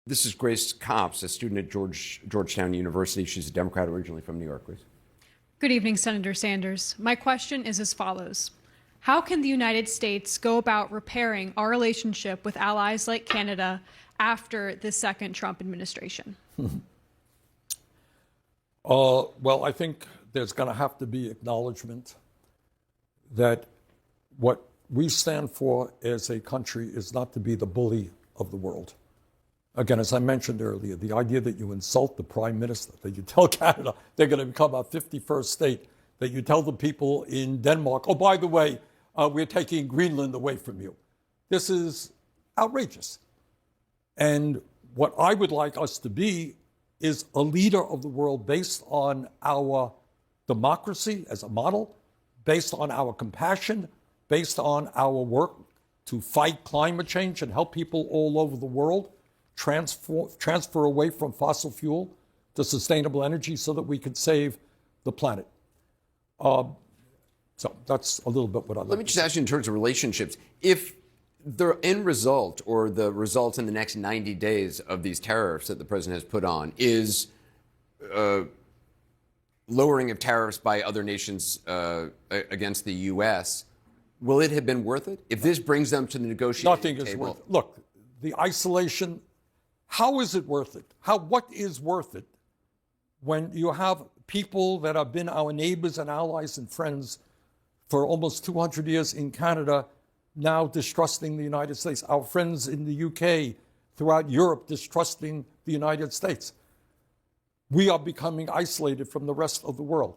This is Grace Copps, a student at Georgetown University. She's a Democrat originally from New York. Grace. Good evening, Senator Sanders. My question is as follows. How can the United States go about repairing our relationship with allies like Canada after the second Trump administration? Well, I think there's going to have to be acknowledgement that what we stand for as a country is not to be the bully of the world. Again, as I mentioned earlier, the idea that you insult the prime minister, that you tell Canada they're going to become our 51st state, that you tell the people in Denmark, oh, by the way, we're taking Greenland away from you. This is outrageous. And what I would like us to be is a leader of the world based on our democracy as a model, based on our compassion, based on our work to fight climate change and help people all over the world transfer away from fossil fuel to sustainable energy so that we could save the planet. So that's a little bit what I'd like. Let me just ask you in terms of relationships, if the end result or the result in the next 90 days of these tariffs that the president has put on is lowering of tariffs by other nations against the U.S., will it have been worth it? If this brings them to the negotiating table? Nothing is worth it. Look, the isolation, how is it worth it? What is worth it when you have people that have been our neighbors and allies and friends for almost 200 years in Canada now distrusting the United States, our friends in the UK, throughout Europe distrusting the United States? We are becoming isolated from the rest of the world.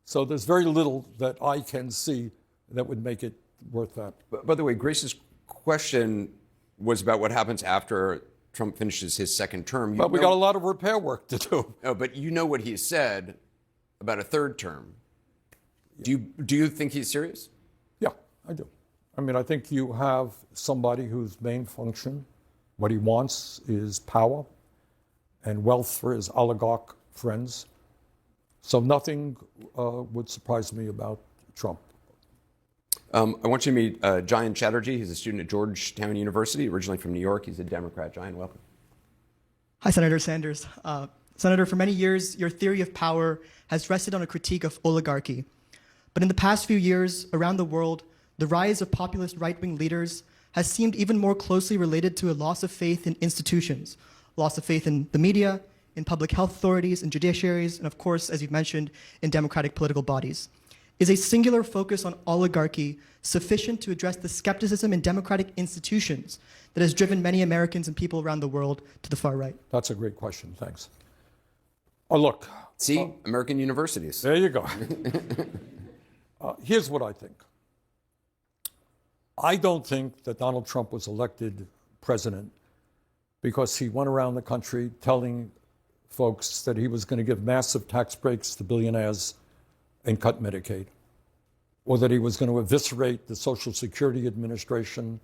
So there's very little that I can see that would make it worth that. By the way, Grace's question was about what happens after Trump finishes his second term. But we got a lot of repair work to do. No, but you know what he said about a third term. Do you think he's serious? Yeah, I do. I mean, I think you have somebody whose main function, what he wants is power and wealth for his oligarch friends. So nothing would surprise me about Trump. I want you to meet Jayan Chatterjee. He's a student at Georgetown University, originally from New York. He's a Democrat. Jayan, welcome. Hi, Senator Sanders. Senator, for many years, your theory of power has rested on a critique of oligarchy. But in the past few years, around the world, the rise of populist right-wing leaders has seemed even more closely related to a loss of faith in institutions, loss of faith in the media, in public health authorities, in judiciaries, and of course, as you've mentioned, in democratic political bodies. Is a singular focus on oligarchy sufficient to address the skepticism in democratic institutions that has driven many Americans and people around the world to the far right? That's a great question. Thanks. Oh, look. See, American universities. There you go. Here's what I think. I don't think that Donald Trump was elected president because he went around the country telling folks that he was going to give massive tax breaks to billionaires and cut Medicaid, or that he was going to eviscerate the Social Security Administration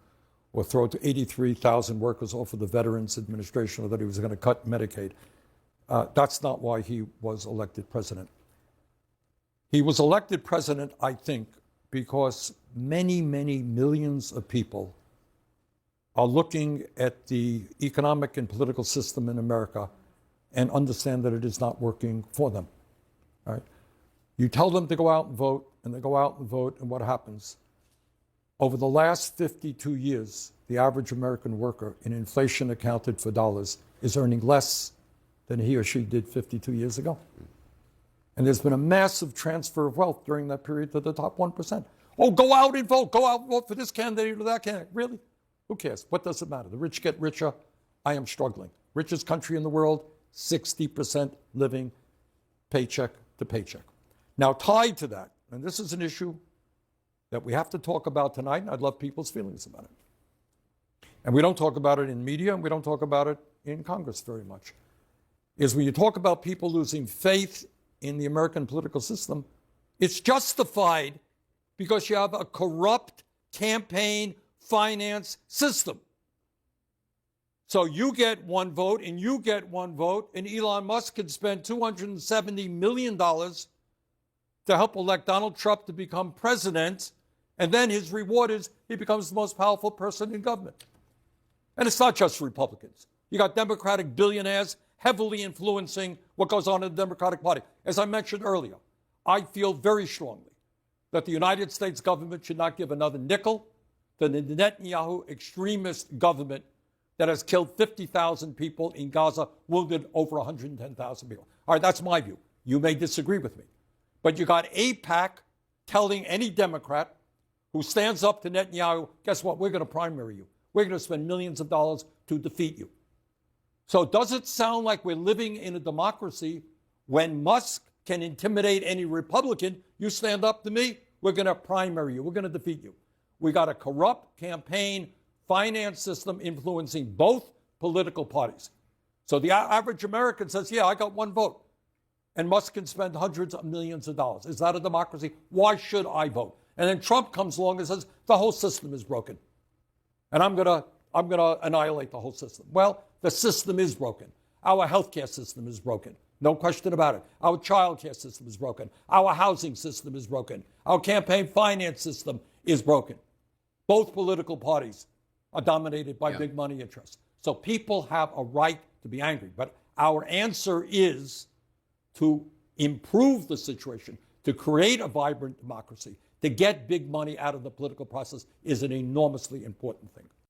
or throw 83,000 workers off of the Veterans Administration, or that he was going to cut Medicaid. That's not why he was elected president. He was elected president, I think, because many, many millions of people are looking at the economic and political system in America and understand that it is not working for them. All right? You tell them to go out and vote, and they go out and vote, and what happens? Over the last 52 years, the average American worker, in inflation accounted for dollars, is earning less than he or she did 52 years ago. And there's been a massive transfer of wealth during that period to the top 1%. Oh, go out and vote. Go out and vote for this candidate or that candidate. Really? Who cares? What does it matter? The rich get richer. I am struggling. Richest country in the world, 60% living paycheck to paycheck. Now, tied to that, and this is an issue that we have to talk about tonight, and I'd love people's feelings about it. And we don't talk about it in media, and we don't talk about it in Congress very much, is when you talk about people losing faith in the American political system, it's justified because you have a corrupt campaign finance system. So you get one vote, and you get one vote, and Elon Musk can spend $270 million to help elect Donald Trump to become president, and then his reward is he becomes the most powerful person in government. And it's not just Republicans. You got Democratic billionaires heavily influencing what goes on in the Democratic Party. As I mentioned earlier, I feel very strongly that the United States government should not give another nickel to the Netanyahu extremist government that has killed 50,000 people in Gaza, wounded over 110,000 people. All right, that's my view. You may disagree with me. But you got AIPAC telling any Democrat who stands up to Netanyahu, guess what, we're going to primary you. We're going to spend millions of dollars to defeat you. So does it sound like we're living in a democracy when Musk can intimidate any Republican? You stand up to me, we're going to primary you. We're going to defeat you. We got a corrupt campaign finance system influencing both political parties. So the average American says, yeah, I got one vote. And Musk can spend hundreds of millions of dollars. Is that a democracy? Why should I vote? And then Trump comes along and says, the whole system is broken. And I'm gonna annihilate the whole system. Well, the system is broken. Our healthcare system is broken. No question about it. Our childcare system is broken. Our housing system is broken. Our campaign finance system is broken. Both political parties are dominated by big money interests. So people have a right to be angry. But our answer is to improve the situation, to create a vibrant democracy, to get big money out of the political process is an enormously important thing.